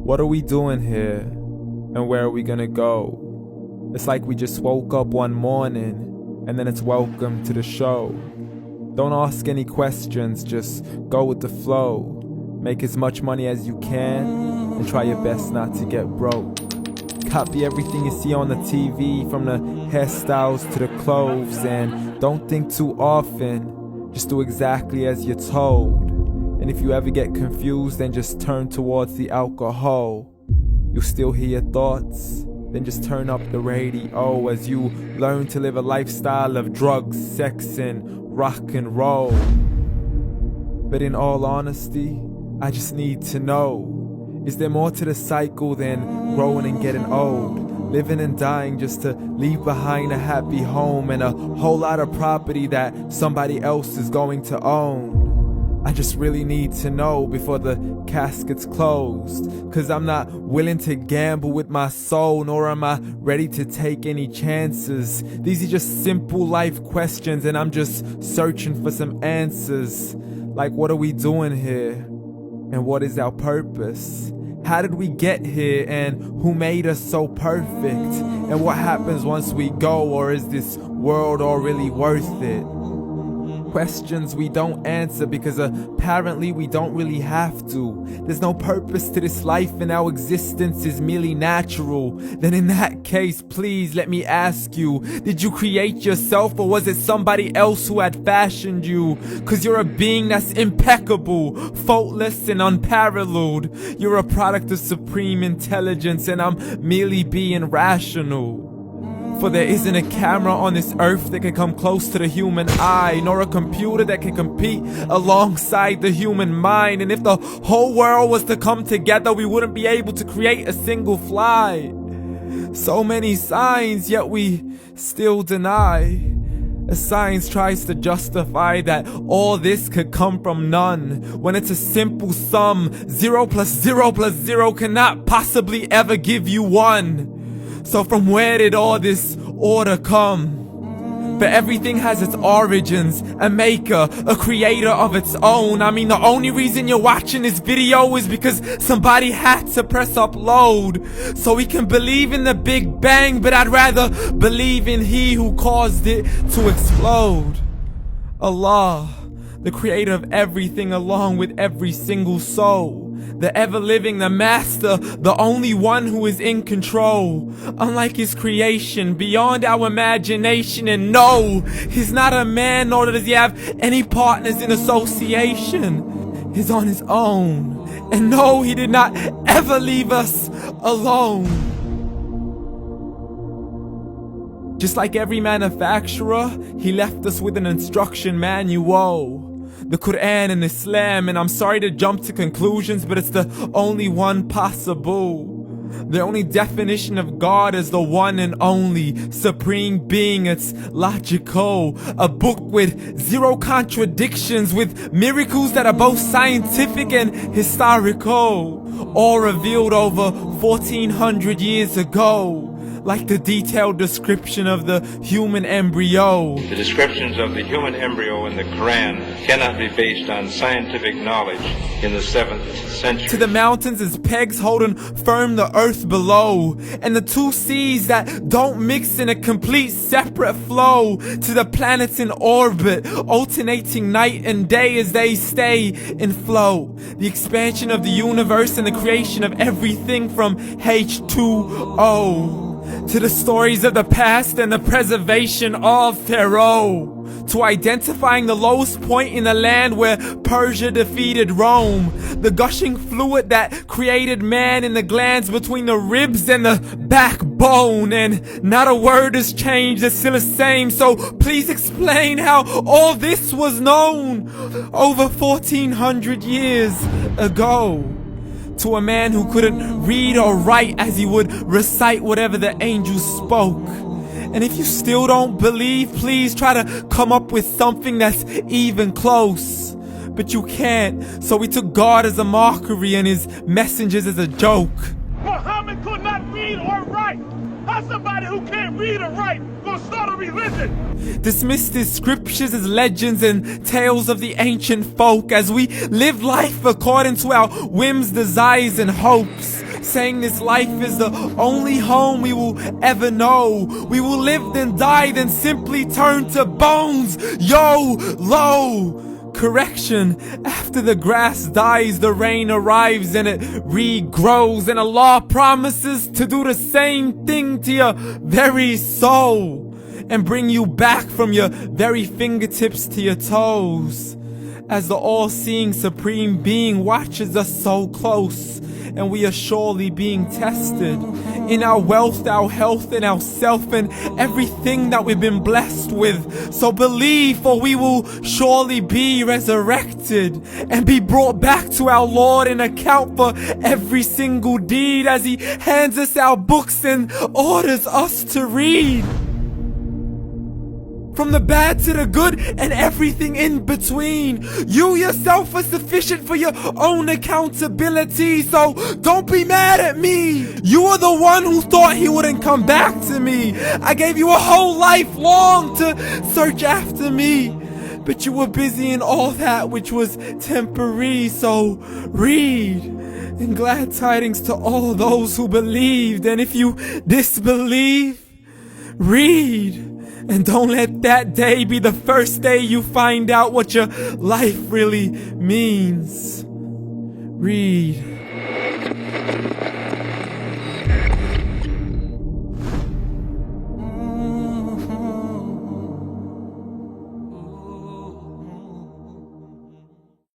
What are we doing here? And where are we gonna go? It's like we just woke up one morning and then it's welcome to the show. Don't ask any questions, just go with the flow. Make as much money as you can and try your best not to get broke. Copy everything you see on the TV, from the hairstyles to the clothes, and don't think too often, just do exactly as you're told. And if you ever get confused, then just turn towards the alcohol. You'll still hear your thoughts, then just turn up the radio as you learn to live a lifestyle of drugs, sex, and rock and roll. But in all honesty, I just need to know, is there more to the cycle than growing and getting old? Living and dying just to leave behind a happy home and a whole lot of property that somebody else is going to own. I just really need to know before the casket's closed, 'cause I'm not willing to gamble with my soul, nor am I ready to take any chances. These are just simple life questions and I'm just searching for some answers. Like, what are we doing here? And what is our purpose? How did we get here, and who made us so perfect? And what happens once we go, or is this world all really worth it? Questions we don't answer because apparently we don't really have to. There's no purpose to this life and our existence is merely natural. Then in that case, please let me ask you, did you create yourself, or was it somebody else who had fashioned you? 'Cause you're a being that's impeccable, faultless and unparalleled. You're a product of supreme intelligence and I'm merely being rational. For there isn't a camera on this earth that can come close to the human eye, nor a computer that can compete alongside the human mind. And if the whole world was to come together, we wouldn't be able to create a single fly. So many signs, yet we still deny. As science tries to justify that all this could come from none, when it's a simple sum. 0 plus 0 plus 0 cannot possibly ever give you 1. So from where did all this order come? But everything has its origins, a maker, a creator of its own. I mean, the only reason you're watching this video is because somebody had to press upload. So we can believe in the Big Bang, but I'd rather believe in He who caused it to explode. Allah, the creator of everything along with every single soul. The ever-living, the master, the only one who is in control. Unlike his creation, beyond our imagination. And no, he's not a man, nor does he have any partners in association. He's on his own. And no, he did not ever leave us alone. Just like every manufacturer, he left us with an instruction manual. The Quran and Islam, and I'm sorry to jump to conclusions, but it's the only one possible. The only definition of God is the one and only supreme being. It's logical, a book with 0 contradictions, with miracles that are both scientific and historical, all revealed over 1400 years ago. Like the detailed description of the human embryo. The descriptions of the human embryo in the Quran cannot be based on scientific knowledge in the 7th century. To the mountains as pegs holding firm the earth below, and the 2 seas that don't mix in a complete separate flow. To the planets in orbit, alternating night and day as they stay in flow. The expansion of the universe and the creation of everything from H2O. To the stories of the past and the preservation of Pharaoh. To identifying the lowest point in the land where Persia defeated Rome. The gushing fluid that created man in the glands between the ribs and the backbone. And not a word has changed, it's still the same. So please explain how all this was known over 1400 years ago. To a man who couldn't read or write, as he would recite whatever the angels spoke. And if you still don't believe, please try to come up with something that's even close. But you can't, so we took God as a mockery and his messengers as a joke. Muhammad could not read or write. How somebody who can't read or write gonna start a religion? Dismissed his scriptures as legends and tales of the ancient folk, as we live life according to our whims, desires, and hopes. saying this life is the only home we will ever know. We will live then die, then simply turn to bones. YOLO! Correction, after the grass dies, the rain arrives and it regrows, and Allah promises to do the same thing to your very soul and bring you back from your very fingertips to your toes, as the all-seeing supreme being watches us so close, and we are surely being tested in our wealth, our health, and our self, and everything that we've been blessed with. So believe, for we will surely be resurrected and be brought back to our Lord and account for every single deed, as He hands us our books and orders us to read. From the bad to the good and everything in between. You yourself are sufficient for your own accountability, so don't be mad at me. You are the one who thought He wouldn't come back to me. I gave you a whole life long to search after me, but you were busy in all that which was temporary. So read, and glad tidings to all those who believed. And if you disbelieve, read. And don't let that day be the first day you find out what your life really means. Read.